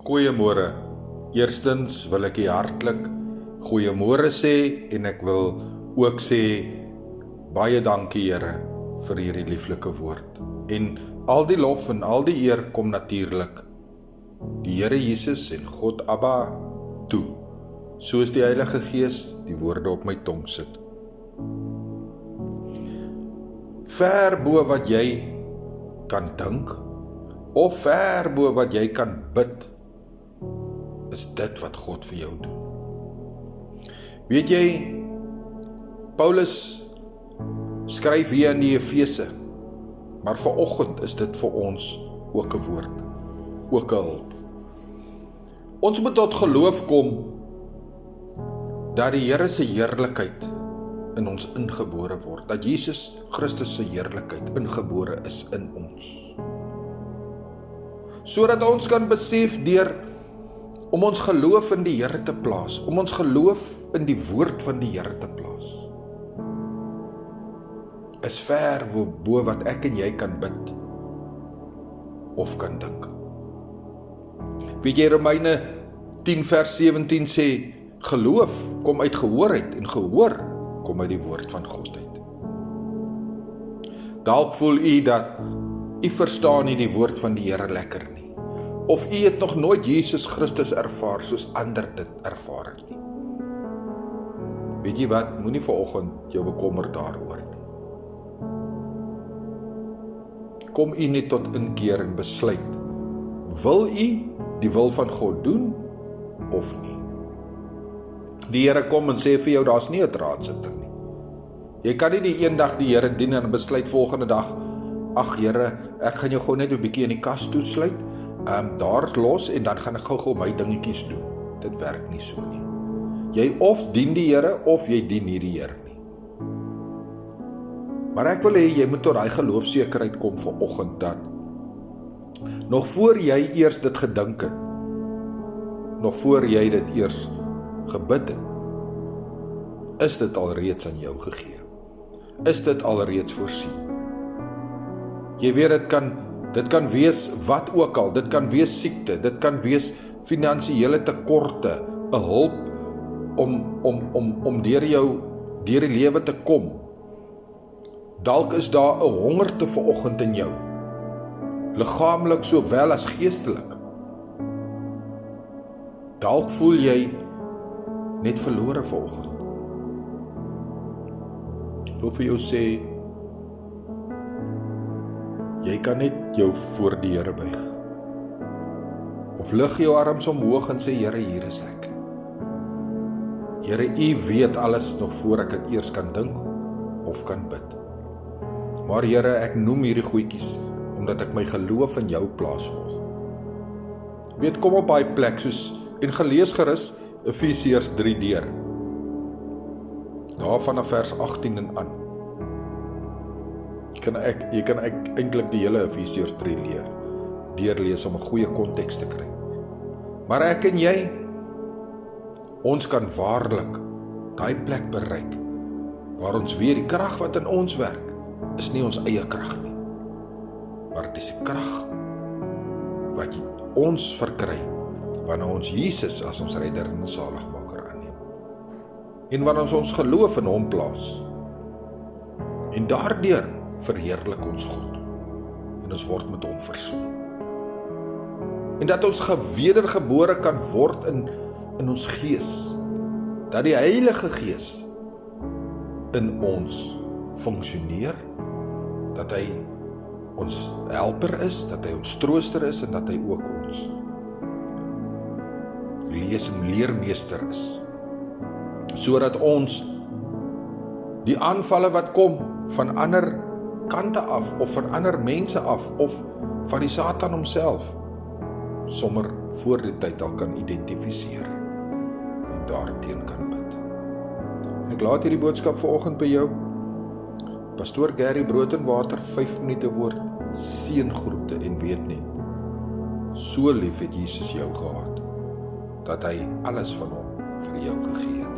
Goeiemôre. Eerstens wil ek hartlik goeiemôre sê en ek wil ook sê baie dankie Here vir hierdie lieflike woord. En al die lof en al die eer kom natuurlik die Here Jesus en God Abba toe, soos die Heilige Gees die woorde op my tong sit. Ver bo wat jy kan dink of ver bo wat jy kan bid, is dit wat God vir jou doen. Weet jy, Paulus skryf hier in die Efese, maar vanoggend is dit vir ons ook 'n woord, ook 'n hulp. Ons moet tot geloof kom dat die Here se heerlikheid in ons ingebore word, dat Jesus Christus se heerlikheid ingebore is in ons. Sodat ons kan besef deur om ons geloof in die Here te plaas, om ons geloof in die woord van die Here te plaas, is ver bo wat ek en jy kan bid of kan dink. Weet jy, Romeine 10 vers 17 sê, geloof kom uit gehoorheid en gehoor kom uit die woord van God uit. Dalk voel u dat u verstaan nie die woord van die Here lekker nie. Of u het nog nooit Jesus Christus ervaar soos ander dit ervaar het nie. Weet jy wat, moenie vanoggend jou bekommer daaroor nie. Kom u net tot inkeer en besluit, wil u die wil van God doen of nie? Die Here kom en sê vir jou, daar's nie 'n draadsitter nie. Jy kan nie die een dag die Here dien en besluit volgende dag, ag Here, ek gaan jou gou net 'n bietjie in die kas toesluit, daar los en dan gaan ek gou my dingetjies doen. Dit werk nie so nie. Jy of dien die Here of jy dien nie die Here nie. Maar ek wil hê jy moet tot daai geloofsekerheid kom vanoggend dat nog voor jy eers dit gedink het, nog voor jy dit eers gebid het, is dit alreeds aan jou gegee. Is dit alreeds voorsien. Jy weet, dit kan wees wat ook al, dit kan wees siekte, dit kan wees finansiële tekorte, 'n hulp om deur die lewe te kom. Dalk is daar 'n hongerte vanoggend in jou, liggaamlik sowel as geestelik. Dalk voel jy net verlore vanoggend. Ek wil vir jou sê, jy kan net jou voor die Here buig. Of lig jou arms omhoog en sê, Here, hier is ek. Here, u weet alles nog voor ek dit eers kan dink of kan bid. Maar Here, ek noem hierdie goedjies, omdat ek my geloof in jou plaas volg. Weet, kom op daai plek soos, en gelees gerus Efesiërs 3 deur. Daar vanaf vers 18 en aan. Jy kan eintlik die hele Efesiërs 3 deurlees om 'n goeie konteks te kry. Maar ek en jy, ons kan waarlik daai plek bereik, waar ons weet die krag wat in ons werk, is nie ons eie krag nie, maar dit is die krag wat ons verkry, wanneer ons Jesus as ons redder en saligmaker aanneem. En wanneer ons geloof in hom plaas. En daardeur verheerlik ons God. En ons word met hom versoen. En dat ons wedergebore kan word in ons gees. Dat die Heilige Gees in ons funksioneer. Dat hy ons helper is, dat hy ons trooster is en dat hy ook ons leermeester is, sodat ons die aanvalle wat kom van ander kante af, of van ander mense af, of van die Satan homself, sommer voor die tyd al kan identifiseer en daarteen kan bid. Ek laat hierdie boodskap vanoggend by jou. Pastoor Gary Brood en Water, 5 minute woord, seëngroete, en weet net, so lief het Jesus jou gehad, dat hy alles van hom vir jou gegee het.